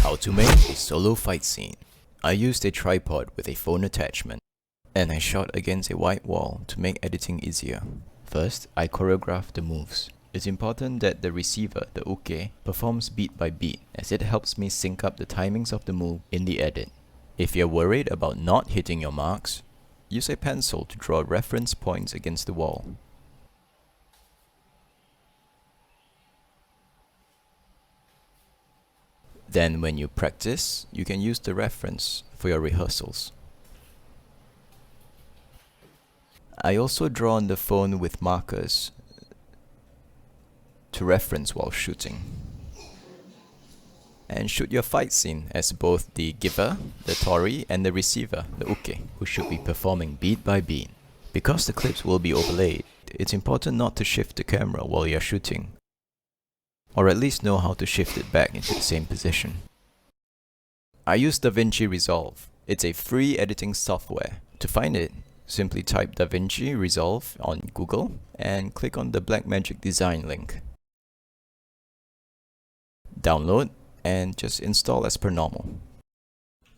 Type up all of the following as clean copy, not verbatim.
How to make a solo fight scene. I used a tripod with a phone attachment, and I shot against a white wall to make editing easier. First, I choreographed the moves. It's important that the receiver, the uke, performs beat by beat, as it helps me sync up the timings of the move in the edit. If you're worried about not hitting your marks, use a pencil to draw reference points against the wall. Then when you practice, you can use the reference for your rehearsals. I also draw on the phone with markers to reference while shooting. And shoot your fight scene as both the giver, the tori, and the receiver, the uke, who should be performing beat by beat. Because the clips will be overlaid, it's important not to shift the camera while you're shooting, or at least know how to shift it back into the same position. I use Vinci Resolve. It's a free editing software. To find it, simply type Vinci Resolve on Google and click on the Blackmagic design link. Download and just install as per normal.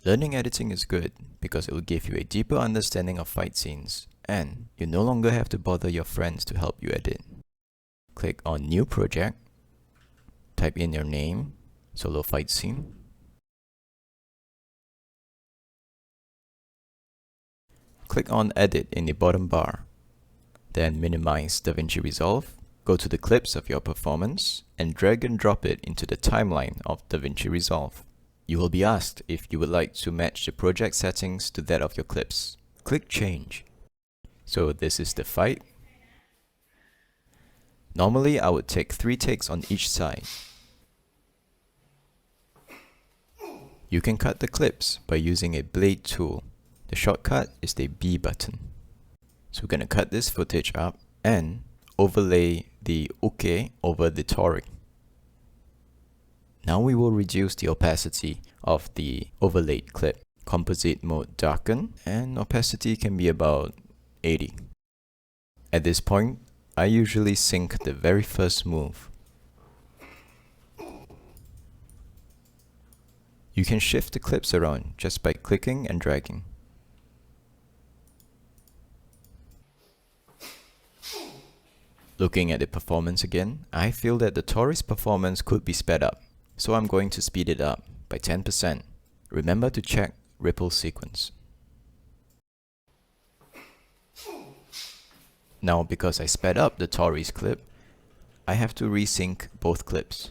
Learning editing is good because it will give you a deeper understanding of fight scenes, and you no longer have to bother your friends to help you edit. Click on New Project, type in your name, solo fight scene. Click on Edit in the bottom bar. Then minimize Vinci Resolve, go to the clips of your performance, and drag and drop it into the timeline of Vinci Resolve. You will be asked if you would like to match the project settings to that of your clips. Click Change. So this is the fight. Normally I would take 3 takes on each side. You can cut the clips by using a blade tool. The shortcut is the B button. So we're going to cut this footage up and overlay the uke over the tori. Now we will reduce the opacity of the overlaid clip. Composite mode darken, and opacity can be about 80. At this point, I usually sync the very first move. You can shift the clips around just by clicking and dragging. Looking at the performance again, I feel that the tori's performance could be sped up, so I'm going to speed it up by 10%. Remember to check ripple sequence. Now because I sped up the tori's clip, I have to resync both clips.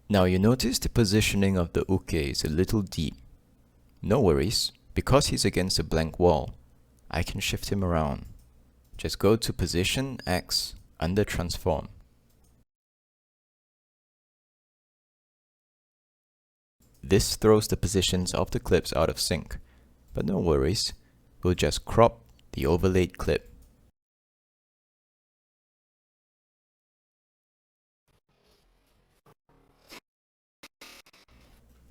Now you notice the positioning of the uke is a little deep. No worries, because he's against a blank wall, I can shift him around. Just go to Position X under Transform. This throws the positions of the clips out of sync, but no worries, we'll just crop the overlaid clip.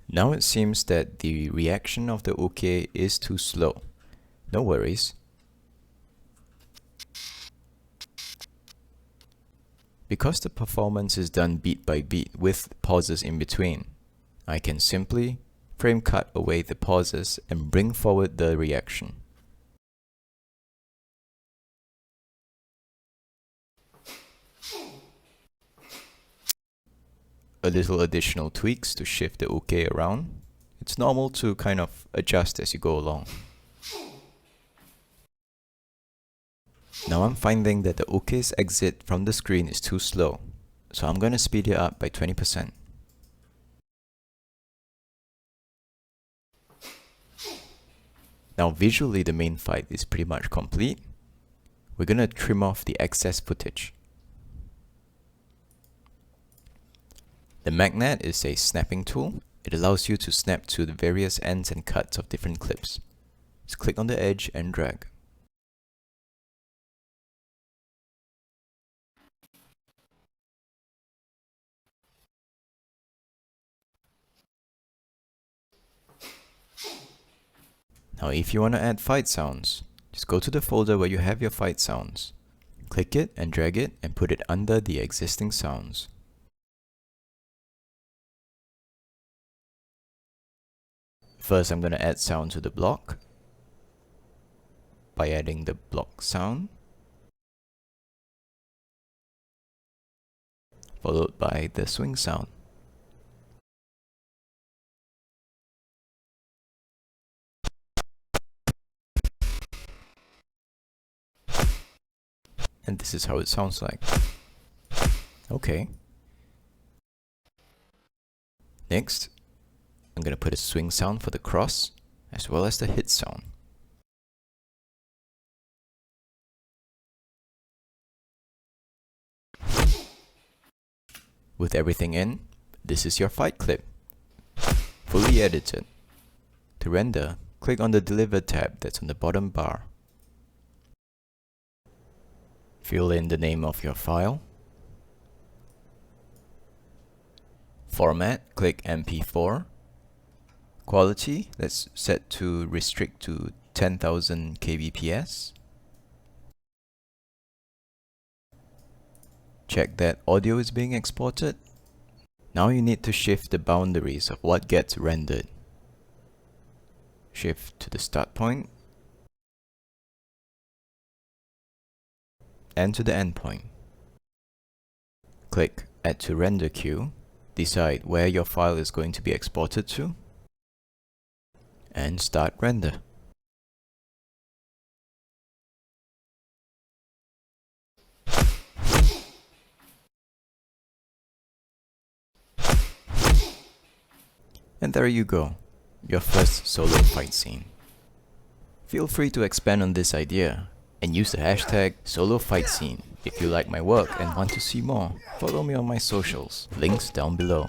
Now it seems that the reaction of the uke is too slow. No worries. Because the performance is done beat by beat with pauses in between, I can simply frame cut away the pauses and bring forward the reaction. A little additional tweaks to shift the uke around. It's normal to kind of adjust as you go along. Now I'm finding that the uke's exit from the screen is too slow, so I'm going to speed it up by 20%. Now visually the main fight is pretty much complete. We're going to trim off the excess footage. The magnet is a snapping tool. It allows you to snap to the various ends and cuts of different clips. Just click on the edge and drag. Now if you want to add fight sounds, just go to the folder where you have your fight sounds. Click it and drag it and put it under the existing sounds. First I'm going to add sound to the block by adding the block sound, followed by the swing sound. And this is how it sounds like. Okay. Next, I'm going to put a swing sound for the cross, as well as the hit sound. With everything in, this is your fight clip, fully edited. To render, click on the Deliver tab that's on the bottom bar. Fill in the name of your file. Format, click MP4. Quality, let's set to restrict to 10,000 kbps. Check that audio is being exported. Now you need to shift the boundaries of what gets rendered. Shift to the start point and to the end point. Click Add to Render Queue. Decide where your file is going to be exported to, and start render. And there you go, your first solo fight scene. Feel free to expand on this idea and use the hashtag #SoloFightScene if you like my work and want to see more. Follow me on my socials, links down below.